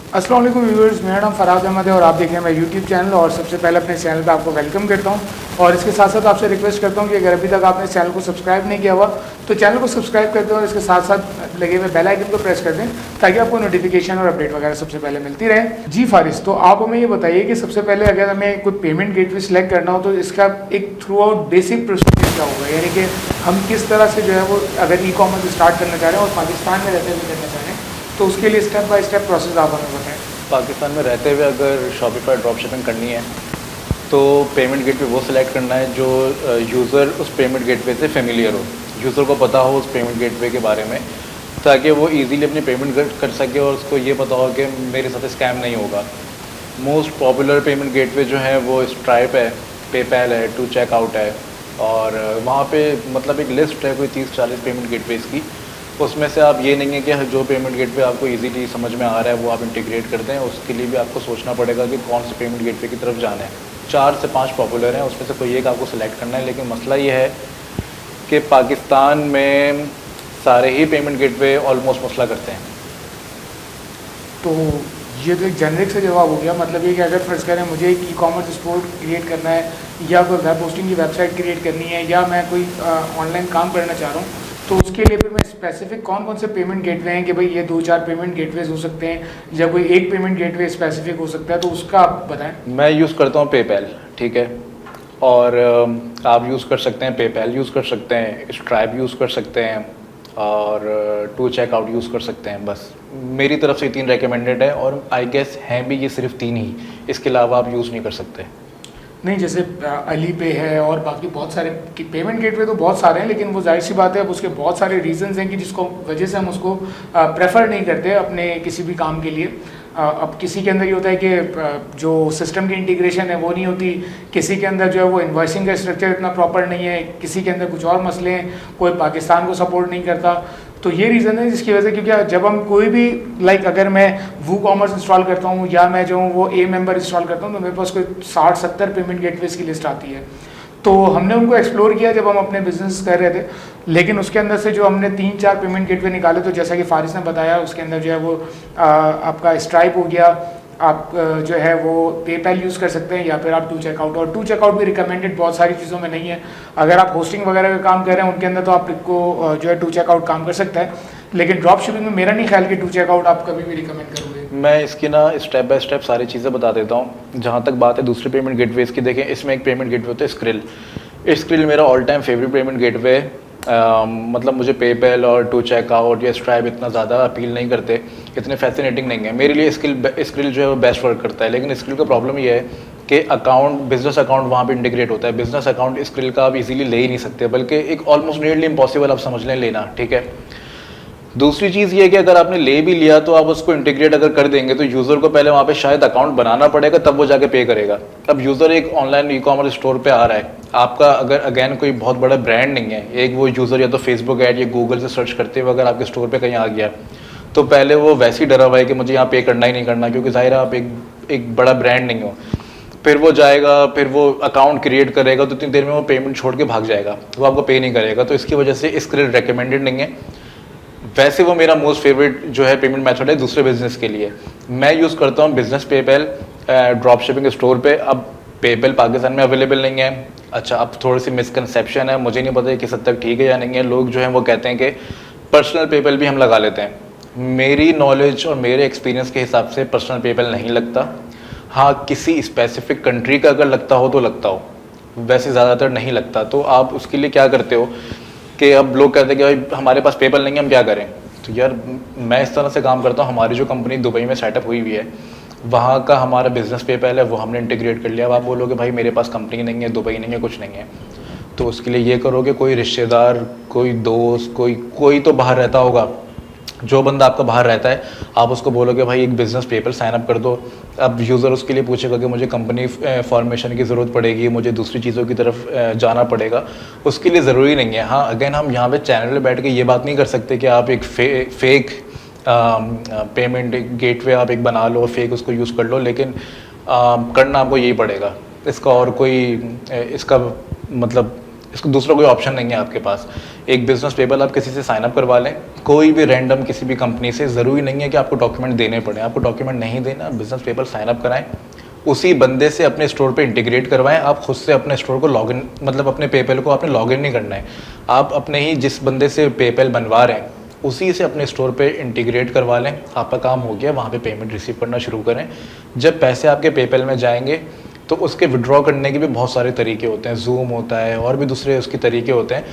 अस्सलाम वालेकुम व्यूअर्स, मेरा नाम फराज अहमद है और आप देख रहे हैं मेरा यूट्यूब चैनल। और सबसे पहले अपने चैनल पे आपको वेलकम करता हूं और इसके साथ साथ आपसे रिक्वेस्ट करता हूं कि अगर अभी तक आपने इस चैनल को सब्सक्राइब नहीं किया हुआ तो चैनल को सब्सक्राइब कर दें और इसके साथ साथ लगे हुए बेल आइकन को प्रेस कर दें ताकि आपको नोटिफिकेशन और अपडेट वगैरह सबसे पहले मिलती रहे। जी फारिस, तो आप हमें ये बताइए कि सबसे पहले अगर हमें कोई पेमेंट गेटवे सिलेक्ट करना हो तो इसका एक थ्रू आउट बेसिक प्रोसीजर क्या होगा, यानी कि हम किस तरह से जो है वो अगर ई कॉमर्स स्टार्ट करना चाह रहे हैं और पाकिस्तान में रहते हुए करना चाह रहे हैं तो उसके लिए स्टेप बाय स्टेप प्रोसेस आप हमें बताएं। पाकिस्तान में रहते हुए अगर शॉपिफाई ड्रॉप शिपिंग करनी है तो पेमेंट गेटवे वो सिलेक्ट करना है जो यूज़र उस पेमेंट गेटवे से फेमिलियर हो, यूज़र को पता हो उस पेमेंट गेटवे के बारे में, ताकि वो इजीली अपनी पेमेंट कर सके और उसको ये पता हो कि मेरे साथ स्कैम नहीं होगा। मोस्ट पॉपुलर पेमेंट गेटवे जो है वो स्ट्राइप है, पेपैल है, टू चेकआउट है और वहाँ पे मतलब एक लिस्ट है कोई 30-40 पेमेंट गेटवेज़ की। उसमें से आप ये नहीं है कि जो पेमेंट गेटवे आपको इजीली समझ में आ रहा है वो आप इंटीग्रेट कर दें, उसके लिए भी आपको सोचना पड़ेगा कि कौन से पेमेंट गेटवे की तरफ जाना है। 4 से 5 पॉपुलर हैं, उसमें से कोई एक आपको सेलेक्ट करना है। लेकिन मसला ये है कि पाकिस्तान में सारे ही पेमेंट गेटवे ऑलमोस्ट मसला करते हैं। तो ये तो एक जेनरिक से जवाब हो गया, मतलब ये कि अगर फर्ज करें मुझे एक ई कॉमर्स स्टोर क्रिएट करना है या कोई वेब होस्टिंग की वेबसाइट क्रिएट करनी है या मैं कोई ऑनलाइन काम करना चाह रहा हूँ तो उसके लिए फिर मैं स्पेसिफिक कौन कौन से पेमेंट गेटवे हैं कि भाई ये 2-4 पेमेंट गेटवेज हो सकते हैं या कोई एक पेमेंट गेटवे स्पेसिफिक हो सकता है, तो उसका आप बताएं। मैं यूज़ करता हूँ पेपैल, ठीक है, और आप यूज़ कर सकते हैं पेपैल यूज़ कर सकते हैं, स्ट्राइप यूज़ कर सकते हैं और टू चेकआउट यूज़ कर सकते हैं। बस मेरी तरफ से 3 रिकमेंडेड है और आई गेस हैं भी ये सिर्फ 3 ही, इसके अलावा आप यूज़ नहीं कर सकते। नहीं, जैसे अली पे है और बाकी बहुत सारे पेमेंट गेटवे तो बहुत सारे हैं, लेकिन वो जाहिर सी बात है अब उसके बहुत सारे रीजंस हैं कि जिसको वजह से हम उसको प्रेफर नहीं करते अपने किसी भी काम के लिए। अब किसी के अंदर ये होता है कि जो सिस्टम की इंटीग्रेशन है वो नहीं होती, किसी के अंदर जो है वो इन्वॉइसिंग का स्ट्रक्चर इतना प्रॉपर नहीं है, किसी के अंदर कुछ और मसले हैं, कोई पाकिस्तान को सपोर्ट नहीं करता। तो ये रीज़न है जिसकी वजह से, क्योंकि जब हम कोई भी अगर मैं वू कॉमर्स इंस्टॉल करता हूँ या मैं जो हूँ वो ए मेंबर इंस्टॉल करता हूँ तो मेरे पास कोई 60-70 पेमेंट गेटवेज की लिस्ट आती है। तो हमने उनको एक्सप्लोर किया जब हम अपने बिजनेस कर रहे थे, लेकिन उसके अंदर से जो हमने 3-4 पेमेंट गेटवे निकाले तो जैसा कि फारिस ने बताया उसके अंदर जो है वो आपका स्ट्राइप हो गया, आप जो है वो पेपैल यूज़ कर सकते हैं या फिर आप टू चेकआउट, और टू चेकआउट भी रिकमेंडेड बहुत सारी चीज़ों में नहीं है। अगर आप होस्टिंग वगैरह का काम कर रहे हैं उनके अंदर तो आपको जो है टू चेकआउट काम कर सकता है, लेकिन ड्रॉप शिपिंग में मेरा नहीं ख्याल कि टू चेकआउट आप कभी भी रिकमेंड करोगे। मैं इसकी ना स्टेप बाय स्टेप सारी चीज़ें बता देता हूँ। जहाँ तक बात है दूसरे पेमेंट गेटवेज़ की, देखें इसमें एक पेमेंट गेटवे होता है स्क्रिल। स्क्रिल मेरा all time favourite payment gateway है। मतलब मुझे पेपैल और टू चेकआउट या स्ट्राइप इतना ज़्यादा अपील नहीं करते, इतने फैसिनेटिंग नहीं है मेरे लिए। स्क्रिल जो है वो बेस्ट वर्क करता है, लेकिन स्क्रिल का प्रॉब्लम ये है कि अकाउंट, बिजनेस अकाउंट वहाँ पे इंटीग्रेट होता है। बिजनेस अकाउंट स्क्रिल का आप इजीली ले ही नहीं सकते, बल्कि एक ऑलमोस्ट नियरली इम्पॉसिबल आप समझ लें लेना, ठीक है। दूसरी चीज़ ये है कि अगर आपने ले भी लिया तो आप उसको इंटीग्रेट अगर कर देंगे तो यूज़र को पहले वहाँ पे शायद अकाउंट बनाना पड़ेगा, तब वो जाके पे करेगा। अब यूज़र एक ऑनलाइन ई कॉमर्स स्टोर पे आ रहा है, आपका अगर अगेन कोई बहुत बड़ा ब्रांड नहीं है, एक वो यूज़र या तो फेसबुक ऐड या गूगल से सर्च करते हुए अगर आपके स्टोर पर कहीं आ गया तो पहले वो वैसे ही डरा हुआ है कि मुझे यहाँ पे करना ही नहीं करना, क्योंकि ज़ाहिर है आप एक बड़ा ब्रांड नहीं हो। फिर वो जाएगा, फिर वो अकाउंट क्रिएट करेगा तो इतनी देर में वो पेमेंट छोड़ के भाग जाएगा, वो आपको पे नहीं करेगा। तो इसकी वजह से इसके लिए रिकमेंडेड नहीं है। वैसे वो मेरा मोस्ट फेवरेट जो है पेमेंट मेथड है दूसरे बिजनेस के लिए। मैं यूज़ करता हूँ business PayPal drop shipping store पे। अब पेपैल पाकिस्तान में अवेलेबल नहीं है। अच्छा, अब थोड़ी सी मिसकंसेप्शन है, मुझे नहीं पता किस हद तक ठीक है या नहीं है। लोग जो हैं वो कहते हैं कि पर्सनल पेपैल भी हम लगा लेते हैं। मेरी नॉलेज और मेरे एक्सपीरियंस के हिसाब से पर्सनल पेपैल नहीं लगता। हाँ, किसी स्पेसिफिक कंट्री का अगर लगता हो तो लगता हो, वैसे ज़्यादातर नहीं लगता। तो आप उसके लिए क्या करते हो कि अब लोग कहते हैं कि भाई हमारे पास पेपैल नहीं है, हम क्या करें। तो यार मैं इस तरह से काम करता हूँ, हमारी जो कंपनी दुबई में सेटअप हुई हुई है वहाँ का हमारा बिजनेस पेपैल है, वो हमने इंटीग्रेट कर लिया। अब आप बोलोगे भाई मेरे पास कंपनी नहीं है, दुबई नहीं है, कुछ नहीं है, तो उसके लिए ये करोगे कोई रिश्तेदार, कोई दोस्त, कोई तो बाहर रहता होगा। जो बंदा आपका बाहर रहता है आप उसको बोलोगे भाई एक बिज़नेस पेपर साइन अप कर दो। अब यूज़र उसके लिए पूछेगा कि मुझे कंपनी फॉर्मेशन की ज़रूरत पड़ेगी, मुझे दूसरी चीज़ों की तरफ जाना पड़ेगा, उसके लिए ज़रूरी नहीं है। हाँ, अगेन हम यहाँ पे चैनल पे बैठ के ये बात नहीं कर सकते कि आप एक फेक पेमेंट गेटवे आप एक बना लो, फेक उसको यूज़ कर लो, लेकिन करना आपको यही पड़ेगा। इसका और कोई इसका मतलब इसको दूसरा कोई ऑप्शन नहीं है आपके पास। एक बिजनेस पेपल आप किसी से साइन अप करवा लें, कोई भी रैंडम किसी भी कंपनी से, ज़रूरी नहीं है कि आपको डॉक्यूमेंट देने पड़े, आपको डॉक्यूमेंट नहीं देना, बिजनेस पेपल साइन अप कराएं, उसी बंदे से अपने स्टोर पे इंटीग्रेट करवाएं। आप खुद से अपने स्टोर को लॉगिन, मतलब अपने पेपल को आपने लॉगिन नहीं करना है, आप अपने ही जिस बंदे से पेपल बनवा रहे हैं उसी से अपने स्टोर पे इंटीग्रेट करवा लें, आपका काम हो गया। वहाँ पे पेमेंट रिसीव करना शुरू करें। जब पैसे आपके पेपल में जाएंगे तो उसके विड्रॉ करने के भी बहुत सारे तरीके होते हैं, जूम होता है और भी दूसरे उसके तरीके होते हैं,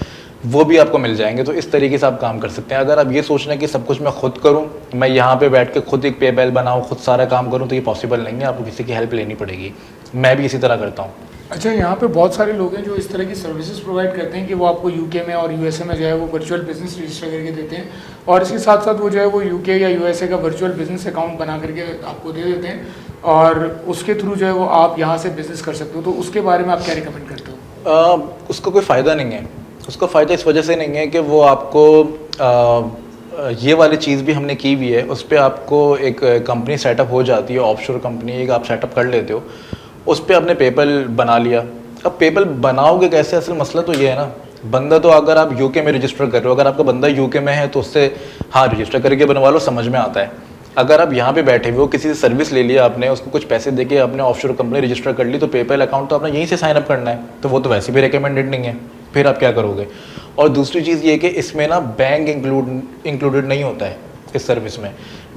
वो भी आपको मिल जाएंगे। तो इस तरीके से आप काम कर सकते हैं। अगर आप ये सोच रहे हैं कि सब कुछ मैं खुद करूं, मैं यहाँ पे बैठ के खुद एक पेपैल बनाऊं, खुद सारा काम करूं, तो ये पॉसिबल नहीं है, आपको किसी की हेल्प लेनी पड़ेगी। मैं भी इसी तरह करता हूँ। अच्छा, यहाँ पे बहुत सारे लोग हैं जो इस तरह की सर्विसेज प्रोवाइड करते हैं कि वो आपको यूके में और यूएसए में जो है वो वर्चुअल बिजनेस रजिस्टर करके देते हैं, और इसके साथ साथ वो जो है वो यूके या यूएसए का वर्चुअल बिजनेस अकाउंट बना करके आपको दे देते हैं, और उसके थ्रू जो है वो आप यहाँ से बिजनेस कर सकते हो। तो उसके बारे में आप क्या रिकमेंड करते हो? उसका कोई फ़ायदा नहीं है। उसका फ़ायदा इस वजह से नहीं है कि वो आपको ये वाली चीज़ भी हमने की हुई है, उस पर आपको एक कंपनी सेटअप हो जाती है, ऑफशोर कंपनी एक आप सेटअप कर लेते हो, उस पर आपने पेपल बना लिया। अब पेपल बनाओगे कैसे, असल मसला तो ये है ना, बंदा तो अगर आप यूके में रजिस्टर कर रहे हो, अगर आपका बंदा यूके में है तो उससे हाँ रजिस्टर करके बनवा लो, समझ में आता है। अगर आप यहाँ पे बैठे हुए हो, किसी से सर्विस ले लिया आपने, उसको कुछ पैसे देके आपने ऑफशोर कंपनी रजिस्टर कर ली, तो पेपल अकाउंट तो आपने यहीं से साइन अप करना है, तो वो तो वैसे भी रिकमेंडेड नहीं है, फिर आप क्या करोगे। और दूसरी चीज़ ये कि इसमें ना बैंक इंक्लूडेड नहीं होता है इस सर्विस में।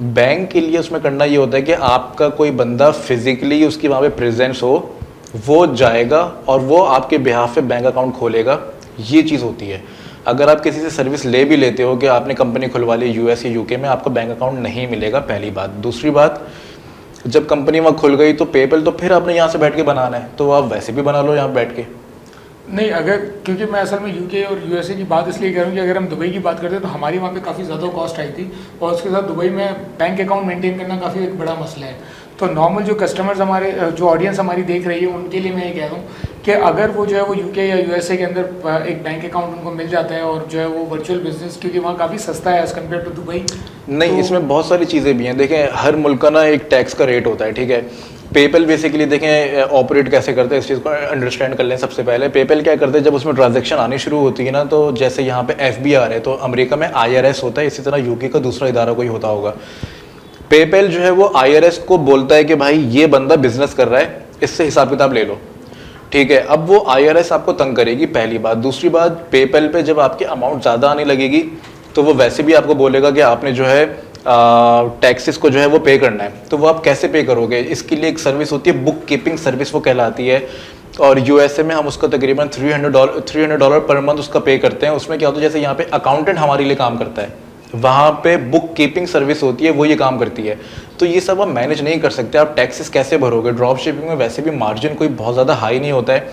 बैंक के लिए उसमें करना ये होता है कि आपका कोई बंदा फिजिकली उसकी वहाँ पे प्रेजेंस हो, वो जाएगा और वो आपके बिहाफ पे बैंक अकाउंट खोलेगा, ये चीज़ होती है। अगर आप किसी से सर्विस ले भी लेते हो कि आपने कंपनी खुलवा ली यूएस या यूके में, आपका बैंक अकाउंट नहीं मिलेगा, पहली बात। दूसरी बात, जब कंपनी वहाँ खुल गई तो पेपल तो फिर आपने यहाँ से बैठ के बनाना है, तो आप वैसे भी बना लो यहाँ बैठ के। नहीं, अगर क्योंकि मैं असल में यूके और यूएसए की बात इसलिए कर रहा हूँ कि अगर हम दुबई की बात करते हैं तो हमारी वहाँ पे काफ़ी ज़्यादा कॉस्ट आई थी, और उसके साथ दुबई में बैंक अकाउंट मेंटेन करना काफ़ी एक बड़ा मसला है। तो नॉर्मल जो कस्टमर्स हमारे, जो ऑडियंस हमारी देख रही है, उनके लिए मैं ये कह रहा हूँ कि अगर वो जो है वो यूके या यूएसए के अंदर एक बैंक अकाउंट उनको मिल जाता है, और जो है वो वर्चुअल बिजनेस, क्योंकि वहाँ काफ़ी सस्ता है एज़ कम्पेयर टू दुबई। नहीं, इसमें बहुत सारी चीज़ें भी हैं। देखें, हर मुल्क का ना एक टैक्स का रेट होता है, ठीक है। पेपल बेसिकली देखें ऑपरेट कैसे करते हैं, इस चीज़ को अंडरस्टैंड कर लें। सबसे पहले पेपल क्या करते हैं, जब उसमें ट्रांजैक्शन आनी शुरू होती है ना, तो जैसे यहाँ पे एफबीआर है, तो अमेरिका में आईआरएस होता है, इसी तरह यूके का दूसरा इदारा कोई होता होगा। पेपल जो है वो आईआरएस को बोलता है कि भाई ये बंदा बिजनेस कर रहा है, इससे हिसाब किताब ले लो, ठीक है। अब वो आईआरएस आपको तंग करेगी, पहली बात। दूसरी बात, पेपल पे जब आपकी अमाउंट ज़्यादा आने लगेगी तो वो वैसे भी आपको बोलेगा कि आपने जो है टैक्सेस को जो है वो पे करना है। तो वो आप कैसे पे करोगे, इसके लिए एक सर्विस होती है, बुक कीपिंग सर्विस वो कहलाती है, और यूएसए में हम उसका तकरीबन $300 पर मंथ उसका पे करते हैं। उसमें क्या होता है, जैसे यहाँ पे अकाउंटेंट हमारे लिए काम करता है, वहाँ पे बुक कीपिंग सर्विस होती है, वो ये काम करती है। तो ये सब आप मैनेज नहीं कर सकते, आप टैक्सेस कैसे भरोगे। ड्रॉप शिपिंग में वैसे भी मार्जिन कोई बहुत ज़्यादा हाई नहीं होता है,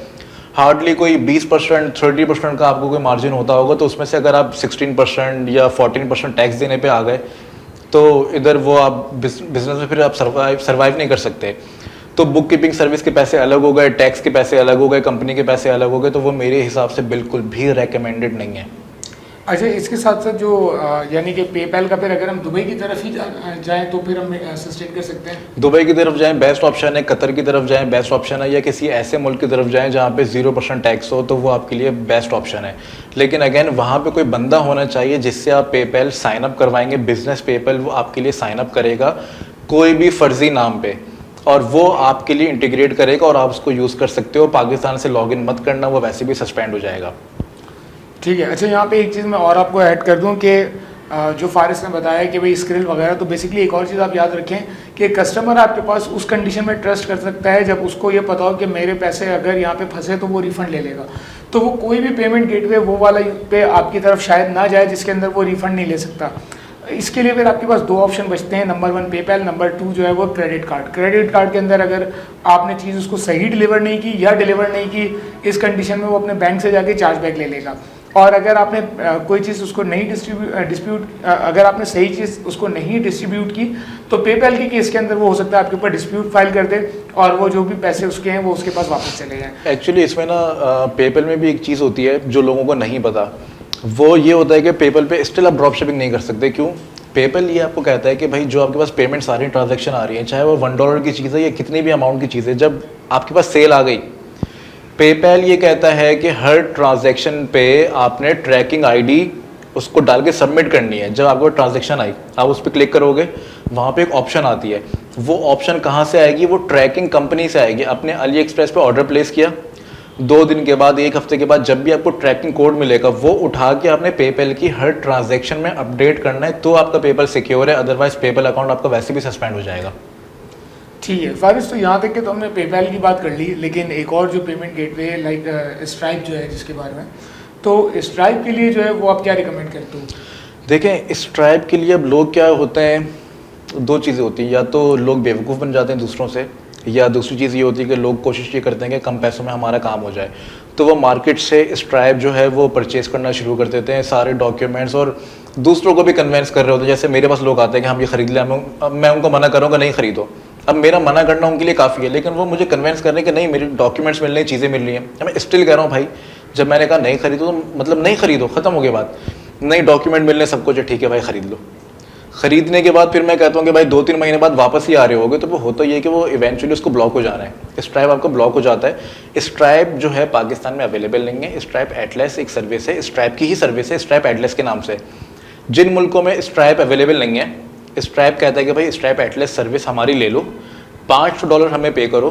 हार्डली कोई 20% 30% का आपको कोई मार्जिन होता होगा। तो उसमें से अगर आप 16% या 14% टैक्स देने पे आ गए तो इधर वो आप बिजनेस में फिर आप सर्वाइव नहीं कर सकते। तो बुक कीपिंग सर्विस के पैसे अलग हो गए, टैक्स के पैसे अलग हो गए, कंपनी के पैसे अलग हो गए, तो वो मेरे हिसाब से बिल्कुल भी रेकमेंडेड नहीं है। अच्छा, इसके साथ साथ जो यानी कि पेपैल का फिर अगर हम दुबई की तरफ ही जाएं तो फिर हम सस्टेन कर सकते हैं। दुबई की तरफ जाएं बेस्ट ऑप्शन है, कतर की तरफ जाएं बेस्ट ऑप्शन है, या किसी ऐसे मुल्क की तरफ जाएं जहाँ पे 0% टैक्स हो, तो वो आपके लिए बेस्ट ऑप्शन है। लेकिन अगेन वहाँ पे कोई बंदा होना चाहिए जिससे आप पेपैल साइन अप करवाएंगे, बिजनेस पेपैल वो आपके लिए साइन अप करेगा कोई भी फर्जी नाम पे, और वो आपके लिए इंटीग्रेट करेगा और आप उसको यूज़ कर सकते हो। पाकिस्तान से लॉगिन मत करना, वो वैसे भी सस्पेंड हो जाएगा। ठीक है। अच्छा, यहाँ पे एक चीज़ मैं और आपको ऐड कर दूँ कि जो फारिस ने बताया कि भाई स्क्रिल वगैरह, तो बेसिकली एक और चीज़ आप याद रखें कि कस्टमर आपके पास उस कंडीशन में ट्रस्ट कर सकता है जब उसको ये पता हो कि मेरे पैसे अगर यहाँ पे फंसे तो वो रिफ़ंड ले लेगा। तो वो कोई भी पेमेंट गेटवे वो वाला पे आपकी तरफ शायद ना जाए जिसके अंदर वो रिफ़ंड नहीं ले सकता। इसके लिए फिर आपके पास दो ऑप्शन बचते हैं, नंबर 1 पेपैल, नंबर 2 जो है वो क्रेडिट कार्ड। क्रेडिट कार्ड के अंदर अगर आपने चीज़ उसको सही डिलीवर नहीं की या डिलीवर नहीं की, इस कंडीशन में वो अपने बैंक से जाके चार्जबैक ले लेगा। और अगर आपने कोई चीज़ उसको नहीं डिस्प्यूट अगर आपने सही चीज़ उसको नहीं डिस्ट्रीब्यूट की तो पेपैल के केस के अंदर वो हो सकता है आपके ऊपर डिस्प्यूट फाइल कर दे और वो जो भी पैसे उसके हैं वो उसके पास वापस चले जाएं। एक्चुअली इसमें ना पेपैल में भी एक चीज़ होती है जो लोगों को नहीं पता, वो ये होता है कि पेपैल पे स्टिल आप ड्रॉप शिपिंग नहीं कर सकते। क्यों? पेपैल ये आपको कहता है कि भाई जो आपके पास पेमेंट सारी ट्रांजैक्शन आ रही है, चाहे वो $1 की चीज़ है या कितनी भी अमाउंट की चीज़ है, जब आपके पास सेल आ गई पेपैल ये कहता है कि हर ट्रांजैक्शन पे आपने ट्रैकिंग आईडी उसको डाल के सबमिट करनी है। जब आपको ट्रांजैक्शन आई, आप उस पर क्लिक करोगे, वहाँ पे एक ऑप्शन आती है। वो ऑप्शन कहाँ से आएगी? वो ट्रैकिंग कंपनी से आएगी। आपने अली एक्सप्रेस पे ऑर्डर प्लेस किया, 2 दिन के बाद, 1 हफ्ते के बाद, जब भी आपको ट्रैकिंग कोड मिलेगा, वो उठा के आपने पेपैल की हर ट्रांजैक्शन में अपडेट करना है, तो आपका पेपैल सिक्योर है। अदरवाइज पेपैल अकाउंट आपका वैसे भी सस्पेंड हो जाएगा। ठीक है फारिस, तो यहाँ तक कि तो हमने पेपैल की बात कर ली, लेकिन एक और जो पेमेंट गेटवे लाइक स्ट्राइप जो है जिसके बारे में, तो स्ट्राइप के लिए जो है वो आप क्या रिकमेंड करते हो? देखें, स्ट्राइप के लिए अब लोग क्या होते हैं, 2 चीज़ें होती हैं। या तो लोग बेवकूफ़ बन जाते हैं दूसरों से, या दूसरी चीज़ ये होती है कि लोग कोशिश ये करते हैं कि कम पैसों में हमारा काम हो जाए, तो वो मार्केट से स्ट्राइप जो है वो परचेज़ करना शुरू कर देते हैं, सारे डॉक्यूमेंट्स, और दूसरों को भी कन्वेंस कर रहे होते हैं। जैसे मेरे पास लोग आते हैं कि हम ये खरीद लें, मैं उनको मना करूँगा नहीं खरीदो। अब मेरा मना करना उनके लिए काफ़ी है, लेकिन वो मुझे कन्वेंस करने के नहीं, मेरे डॉक्यूमेंट्स मिल रहे हैं, चीज़ें मिल रही हैं। मैं स्टिल कह रहा हूँ भाई, जब मैंने कहा नहीं खरीदो तो मतलब नहीं खरीदो, ख़त्म हो गई बात। नहीं, डॉक्यूमेंट मिलने सब कुछ है, ठीक है भाई खरीद लो। खरीदने के बाद फिर मैं कहता हूँ कि भाई 2-3 महीने बाद वापस ही आ रहे होगे, तो वो होता ये कि वो इवेंचुअली उसको ब्लॉक हो जाना है। स्ट्राइप आपको ब्लॉक हो जाता है। स्ट्राइप जो है पाकिस्तान में अवेलेबल नहीं है। स्ट्राइप एटलस एक सर्विस है, स्ट्राइप की ही सर्विस है, स्ट्राइप एटलस के नाम से। जिन मुल्कों में स्ट्राइप अवेलेबल नहीं है, स्ट्राइप कहता है कि भाई स्ट्राइप एटलस सर्विस हमारी ले लो, $500 हमें पे करो।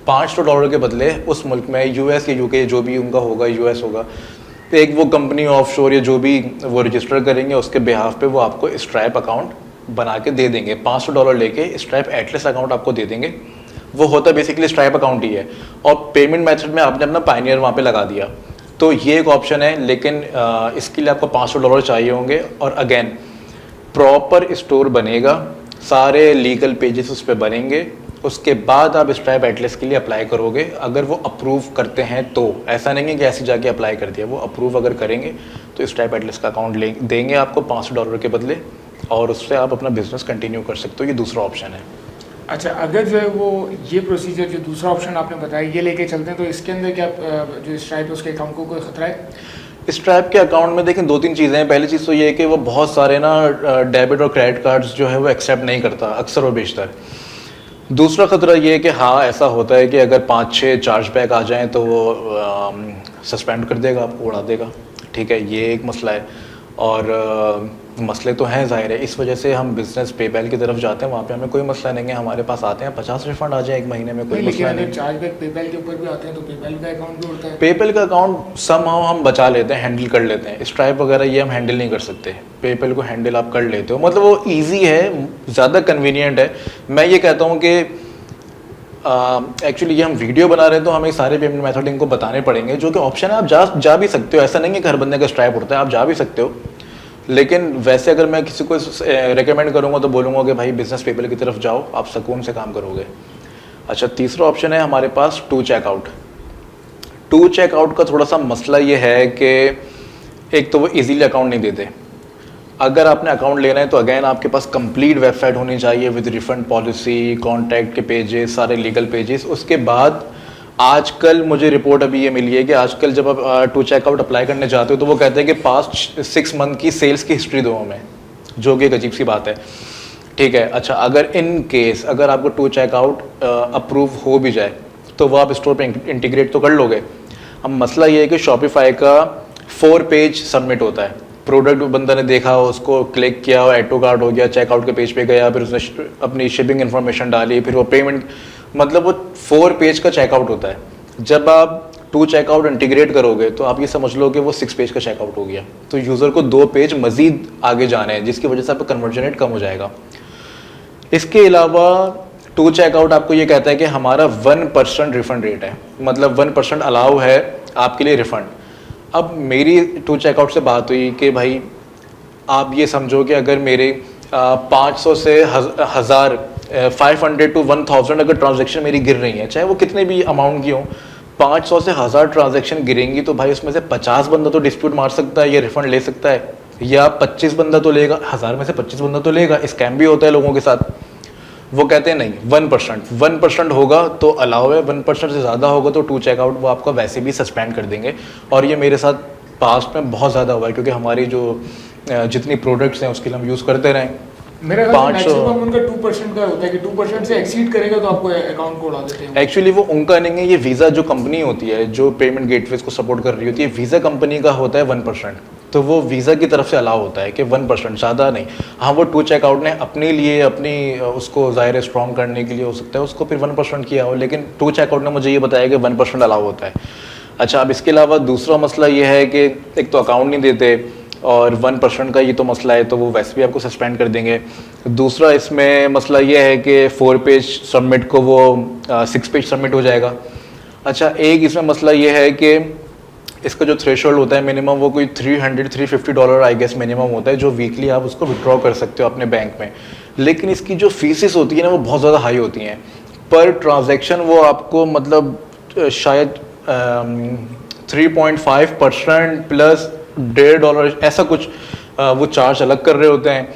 $500 के बदले उस मुल्क में US या UK जो भी उनका होगा, US होगा, तो एक वो कंपनी ऑफशोर या जो भी वो रजिस्टर करेंगे, उसके बिहाफ पे वो आपको स्ट्राइप अकाउंट बना के दे देंगे। $500 लेके स्ट्राइप एटलस अकाउंट आपको दे देंगे। वो होता बेसिकली स्ट्राइप अकाउंट ही है, और पेमेंट मेथड में आपने अपना पायनियर वहाँ पे लगा दिया। तो ये एक ऑप्शन है, लेकिन इसके लिए आपको $500 चाहिए होंगे। और अगेन प्रॉपर स्टोर बनेगा, सारे लीगल पेजेस उस पर बनेंगे, उसके बाद आप स्ट्राइप एटलस के लिए अप्लाई करोगे। अगर वो अप्रूव करते हैं तो, ऐसा नहीं है कि ऐसे जाके अप्लाई कर दिया, वो अप्रूव अगर करेंगे तो स्ट्राइप एटलस का अकाउंट देंगे आपको $500 के बदले, और उससे आप अपना बिजनेस कंटिन्यू कर सकते हो। ये दूसरा ऑप्शन है। अच्छा, अगर जो है वो ये प्रोसीजर जो दूसरा ऑप्शन आपने बताया ये लेके चलते हैं, तो इसके अंदर क्या जो स्ट्राइप है उसके अकाउंट को कोई खतरा है? स्ट्राइप के अकाउंट में देखें 2-3 चीज़ें हैं। पहली चीज़ तो ये है कि वो बहुत सारे ना डेबिट और क्रेडिट कार्ड्स जो है वो एक्सेप्ट नहीं करता अक्सर और बेशतर। दूसरा ख़तरा ये है कि हाँ, ऐसा होता है कि अगर 5-6 चार्जबैक आ जाएं तो वो सस्पेंड कर देगा, आपको उड़ा देगा। ठीक है, ये एक मसला है। और मसले तो हैं ज़ाहिर है, इस वजह से हम बिज़नेस पेपैल की तरफ जाते हैं। वहाँ पे हमें कोई मसला नहीं है, हमारे पास आते हैं 50 रिफंड आ जाए 1 महीने में, कोई मसला नहीं। चार्जबैक पेपैल के ऊपर भी आते हैं तो पेपैल का अकाउंट भी उड़ता है। पेपैल का अकाउंट समहाउ हम बचा लेते हैं, हैंडल कर लेते हैं। स्ट्राइप वगैरह ये हम हैंडल नहीं कर सकते। पेपैल को हैंडल आप कर लेते हो, मतलब वो ईजी है, ज़्यादा कन्वीनियंट है। मैं ये कहता हूँ कि एक्चुअली ये हम वीडियो बना रहे हैं तो हमें सारे पेमेंट मेथड इनको बताने पड़ेंगे, जो कि ऑप्शन है। आप जा भी सकते हो, ऐसा नहीं है कि हर बंदे का स्ट्राइप उड़ता है, आप जा भी सकते हो। लेकिन वैसे अगर मैं किसी को रेकमेंड करूँगा तो बोलूँगा कि भाई बिजनेस पेपैल की तरफ जाओ, आप सुकून से काम करोगे। अच्छा, तीसरा ऑप्शन है हमारे पास टू चेकआउट। टू चेकआउट का थोड़ा सा मसला ये है कि एक तो वो इजीली अकाउंट नहीं देते। अगर आपने अकाउंट लेना है तो अगेन आपके पास कंप्लीट वेबसाइट होनी चाहिए विद रिफंड पॉलिसी, कॉन्टैक्ट के पेजेस, सारे लीगल पेजेस। उसके बाद आजकल मुझे रिपोर्ट अभी ये मिली है कि आजकल जब आप टू चेकआउट अप्लाई करने जाते हो तो वो कहते हैं कि पास्ट 6 मंथ की सेल्स की हिस्ट्री दो हमें, जो कि एक अजीब सी बात है। ठीक है, अच्छा, अगर इन केस अगर आपको टू चेकआउट अप्रूव हो भी जाए तो वो आप स्टोर पे इंटीग्रेट तो कर लोगे। अब मसला ये है कि शॉपिफाई का 4 पेज सबमिट होता है। प्रोडक्ट बंदा ने देखा, उसको क्लिक किया, ऐड टू कार्ट हो गया, चेकआउट के पेज पे गया, फिर उसने अपनी शिपिंग इन्फॉर्मेशन डाली, फिर वो पेमेंट, मतलब वो 4 पेज का चेकआउट होता है। जब आप टू चेकआउट इंटीग्रेट करोगे तो आप ये समझ लो कि वो 6 पेज का चेकआउट हो गया। तो यूज़र को 2 पेज मज़ीद आगे जाने हैं, जिसकी वजह से आपका कन्वर्जन रेट कम हो जाएगा। इसके अलावा टू चेकआउट आपको ये कहता है कि हमारा 1% रिफ़ंड रेट है, मतलब 1% अलाउ है आपके लिए रिफ़ंड। अब मेरी टू चेकआउट से बात हुई कि भाई आप ये समझो कि अगर मेरे 500 से 1000 500 to 1000 अगर ट्रांजैक्शन मेरी गिर रही हैं, चाहे वो कितने भी अमाउंट की हो, 500 से 1000 ट्रांजैक्शन गिरेंगी तो भाई उसमें से 50 बंदा तो डिस्प्यूट मार सकता है, ये रिफंड ले सकता है, या 25 बंदा तो लेगा, 1000 में से 25 बंदा तो लेगा। स्कैम भी होता है लोगों के साथ। वो कहते हैं नहीं, 1% होगा तो अलाउ है, 1% से ज़्यादा होगा तो टू चेकआउट वो आपका वैसे भी सस्पेंड कर देंगे। और ये मेरे साथ पास्ट में बहुत ज़्यादा हुआ है, क्योंकि हमारी जो जितनी प्रोडक्ट्स हैं उसके लिए हम यूज़ करते रहें, मेरा ख्याल से 500 मैक्सिमम उनका 2% का होता है कि 2% से एक्सीड करेगा तो आपको अकाउंट को उड़ा देते हैं। एक्चुअली वो उनका नहीं है, ये वीज़ा जो कंपनी होती है जो पेमेंट गेटवेज को सपोर्ट कर रही होती है, वीज़ा कंपनी का होता है 1%। तो वो वीज़ा की तरफ से अलाउ होता है कि 1%, ज़्यादा नहीं। हाँ, वो टू चेकआउट ने अपने लिए अपनी उसको ज़ाहिर स्ट्रॉन्ग करने के लिए हो सकता है उसको फिर 1% किया हो, लेकिन टू चेकआउट ने मुझे ये बताया कि 1% अलाउ होता है। अच्छा, अब इसके अलावा दूसरा मसला ये है कि एक तो अकाउंट नहीं देते और 1% का ये तो मसला है, तो वो वैसे भी आपको सस्पेंड कर देंगे। दूसरा इसमें मसला ये है कि 4 पेज सबमिट को वो 6 पेज सबमिट हो जाएगा। अच्छा, एक इसमें मसला ये है कि इसका जो थ्रेशोल्ड होता है मिनिमम, वो कोई $350 आई गेस मिनिमम होता है, जो वीकली आप उसको विड्रॉ कर सकते हो अपने बैंक में। लेकिन इसकी जो फीसेस होती है ना, वो बहुत ज़्यादा हाई होती हैं पर ट्रांजैक्शन। वो आपको मतलब शायद 3.5% प्लस $1.5 ऐसा कुछ वो चार्ज अलग कर रहे होते हैं।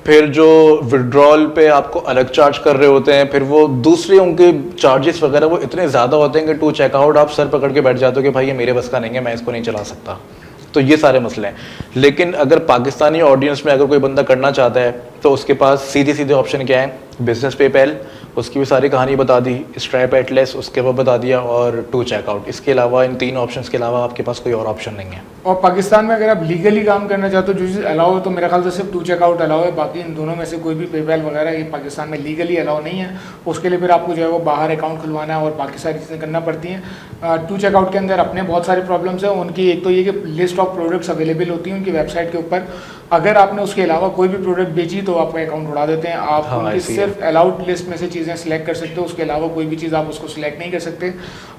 फिर जो विड्रॉल पे आपको अलग चार्ज कर रहे होते हैं, फिर वो दूसरे उनके चार्जेस वगैरह वो इतने ज़्यादा होते हैं कि टू चेकआउट आप सर पकड़ के बैठ जाते हो कि भाई ये मेरे बस का नहीं है, मैं इसको नहीं चला सकता। तो ये सारे मसले हैं। लेकिन अगर पाकिस्तानी ऑडियंस में अगर कोई बंदा करना चाहता है तो उसके पास सीधे सीधे ऑप्शन क्या है, बिजनेस पेपैल, उसकी भी सारी कहानी बता दी, स्ट्राइप एटलेस उसके बाद बता दिया, और टू चेकआउट। इसके अलावा इन 3 ऑप्शंस के अलावा आपके पास कोई और ऑप्शन नहीं है। और पाकिस्तान में अगर आप लीगली काम करना चाहते हो, जो चीज़ अलाउ है, तो मेरे ख्याल से सिर्फ टू चेकआउट अलाउ है। बाकी इन दोनों में से कोई भी पेपैल वगैरह ये पाकिस्तान में लीगली अलाउ नहीं है। उसके लिए फिर आपको जो है वो बाहर अकाउंट खुलवाना है और बाकी सारी चीज़ें करना पड़ती हैं। टू चेकआउट के अंदर अपने बहुत सारे प्रॉब्लम्स हैं उनकी। एक तो ये कि लिस्ट ऑफ प्रोडक्ट्स अवेलेबल होती हैं उनकी वेबसाइट के ऊपर। अगर आपने उसके अलावा कोई भी प्रोडक्ट बेची तो आपका अकाउंट उड़ा देते हैं। आप हाँ, उनकी ऐसी सिर्फ अलाउड लिस्ट में से चीज़ें सिलेक्ट कर सकते हो, उसके अलावा कोई भी चीज़ आप उसको सिलेक्ट नहीं कर सकते।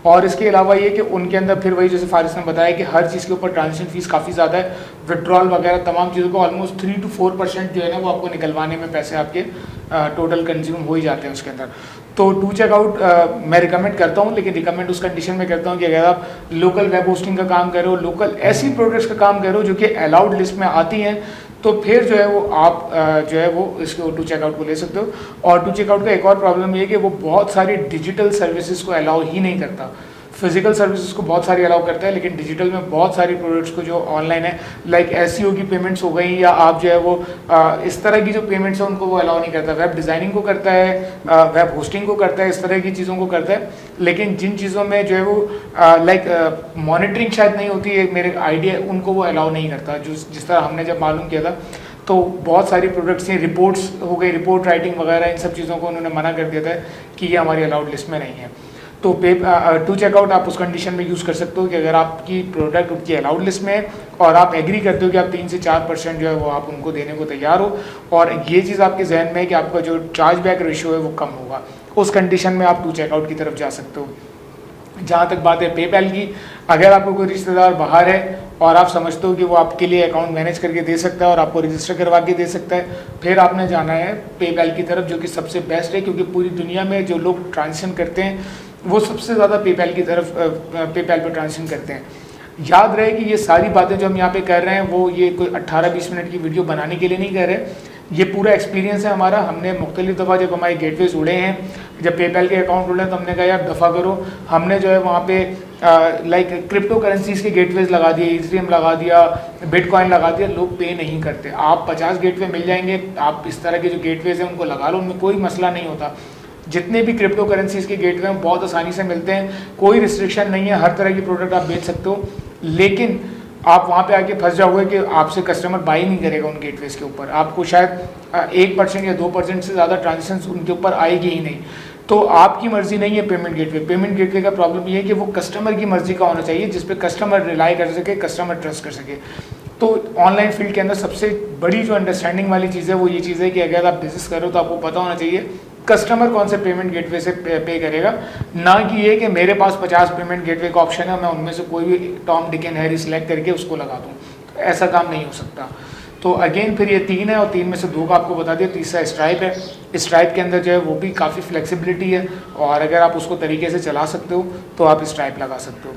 और इसके अलावा ये कि उनके अंदर फिर वही जैसे फारिस ने बताया कि हर चीज़ के ऊपर ट्रांजेक्शन फीस काफ़ी ज़्यादा है। विड्रॉल वगैरह तमाम चीज़ों को ऑलमोस्ट 3 to 4% जो है ना वो आपको निकलवाने में पैसे आपके टोटल कंज्यूम हो ही जाते हैं उसके अंदर। तो टू चेकआउट मैं रिकमेंड करता हूँ, लेकिन रिकमेंड उस कंडीशन में करता हूँ कि अगर आप लोकल वेब होस्टिंग का काम कर रहे हो, लोकल ऐसी प्रोडक्ट्स का काम कर रहे हो जो कि अलाउड लिस्ट में आती हैं, तो फिर जो है वो आप जो है वो इसको टू चेकआउट को ले सकते हो। और टू चेकआउट का एक और प्रॉब्लम ये है कि वो बहुत सारी डिजिटल सर्विसेज को अलाउ ही नहीं करता। फिजिकल सर्विसेज को बहुत सारी अलाउ करता है, लेकिन डिजिटल में बहुत सारी प्रोडक्ट्स को जो ऑनलाइन है, लाइक एसईओ की पेमेंट्स हो गई, या आप जो है वो इस तरह की जो पेमेंट्स है उनको वो अलाउ नहीं करता। वेब डिज़ाइनिंग को करता है, वेब होस्टिंग को करता है, इस तरह की चीज़ों को करता है। लेकिन जिन चीज़ों में जो है वो लाइक मॉनिटरिंग शायद नहीं होती है, मेरे आइडिया, उनको वो अलाउ नहीं करता। जो जिस तरह हमने जब मालूम किया था, तो बहुत सारी प्रोडक्ट्स हैं, रिपोर्ट्स हो गई, रिपोर्ट राइटिंग वगैरह, इन सब चीज़ों को उन्होंने मना कर दिया था कि ये हमारी अलाउड लिस्ट में नहीं है। तो टू चेकआउट आप उस कंडीशन में यूज़ कर सकते हो कि अगर आपकी प्रोडक्ट उनकी अलाउड लिस्ट में है और आप एग्री करते हो कि आप 3 से 4% जो है वो आप उनको देने को तैयार हो, और ये चीज़ आपके जहन में है कि आपका जो चार्ज बैक रेशियो है वो कम होगा, उस कंडीशन में आप टू चेकआउट की तरफ जा सकते हो। जहाँ तक बात है पेपैल की, अगर आपको कोई रिश्तेदार बाहर है और आप समझते हो कि वो आपके लिए अकाउंट मैनेज करके दे सकता है और आपको रजिस्टर करवा के दे सकता है, फिर आपने जाना है पेपैल की तरफ, जो कि सबसे बेस्ट है। क्योंकि पूरी दुनिया में जो लोग ट्रांजेक्शन करते हैं वो सबसे ज़्यादा पेपैल की तरफ पेपैल पर ट्रांजेक्शन करते हैं। याद रहे कि ये सारी बातें जो हम यहाँ पे कर रहे हैं वो ये कोई 18-20 मिनट की वीडियो बनाने के लिए नहीं कर रहे। ये पूरा एक्सपीरियंस है हमारा। हमने मुख्तलिफ दफ़ा जब हमारे गेटवेज उड़े हैं, जब पेपैल के अकाउंट उड़े तो हमने कहा यार दफ़ा करो। हमने जो है वहाँ पे लाइक क्रिप्टो करेंसीज के गेटवेज लगा दिए, इथेरियम लगा दिया, बिटकॉइन लगा दिया, लोग पे नहीं करते। आप 50 गेटवे मिल जाएंगे, आप इस तरह के जो गेटवेज हैं उनको लगा लो, उनमें कोई मसला नहीं होता। जितने भी क्रिप्टो करेंसीज के गेटवे हैं बहुत आसानी से मिलते हैं, कोई रिस्ट्रिक्शन नहीं है, हर तरह की प्रोडक्ट आप बेच सकते हो। लेकिन आप वहाँ पे आके फंस जाओगे कि आपसे कस्टमर बाई नहीं करेगा उन गेटवेज के ऊपर। आपको शायद 1% या 2% से ज़्यादा ट्रांजेक्शन उनके ऊपर आएगी ही नहीं। तो आपकी मर्जी नहीं है पेमेंट गेटवे। पेमेंट गेटवे का प्रॉब्लम ये है कि वो कस्टमर की मर्जी का होना चाहिए, जिस पे कस्टमर रिलाई कर सके, कस्टमर ट्रस्ट कर सके। तो ऑनलाइन फील्ड के अंदर सबसे बड़ी जो अंडरस्टैंडिंग वाली चीज़ है वो ये चीज़ है कि अगर आप बिजनेस करो तो आपको पता होना चाहिए कस्टमर कौन से पेमेंट गेटवे से पे करेगा, ना कि ये कि मेरे पास 50 पेमेंट गेटवे का ऑप्शन है, मैं उनमें से कोई भी Tom Dick and Harry select करके उसको लगा दूँ। तो ऐसा काम नहीं हो सकता। तो अगेन फिर ये 3 है और 3 में से 2 का आपको बता दिया। तीसरा स्ट्राइप है। स्ट्राइप के अंदर जो है वो भी काफ़ी फ्लेक्सिबिलिटी है, और अगर आप उसको तरीके से चला सकते हो तो आप स्ट्राइप लगा सकते हो।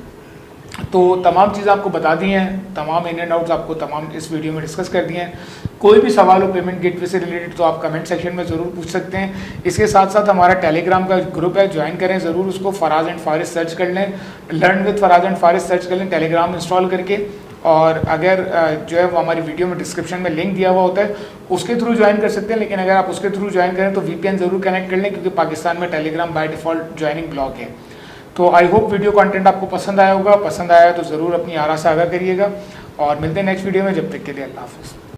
तो तमाम चीज़ें आपको बता दी हैं, तमाम इन एंड आउट्स आपको तमाम इस वीडियो में डिस्कस कर दिए हैं। कोई भी सवाल हो पेमेंट गेटवे से रिलेटेड तो आप कमेंट सेक्शन में ज़रूर पूछ सकते हैं। इसके साथ साथ हमारा टेलीग्राम का ग्रुप है, ज्वाइन करें ज़रूर उसको। फराज एंड फारिस सर्च कर लें, learn with Faraz and Faris search कर लें टेलीग्राम इंस्टॉल करके, और अगर जो है वो हमारी वीडियो में डिस्क्रिप्शन में लिंक दिया हुआ होता है, उसके थ्रू ज्वाइन कर सकते हैं। लेकिन अगर आप उसके थ्रू ज्वाइन करें तो VPN ज़रूर कनेक्ट कर लें, क्योंकि पाकिस्तान में Telegram by default joining block है। तो आई होप वीडियो कंटेंट आपको पसंद आया होगा। पसंद आया तो ज़रूर अपनी आरा साझा करिएगा और मिलते हैं नेक्स्ट वीडियो में। जब तक के लिए अल्लाह हाफ़िज़।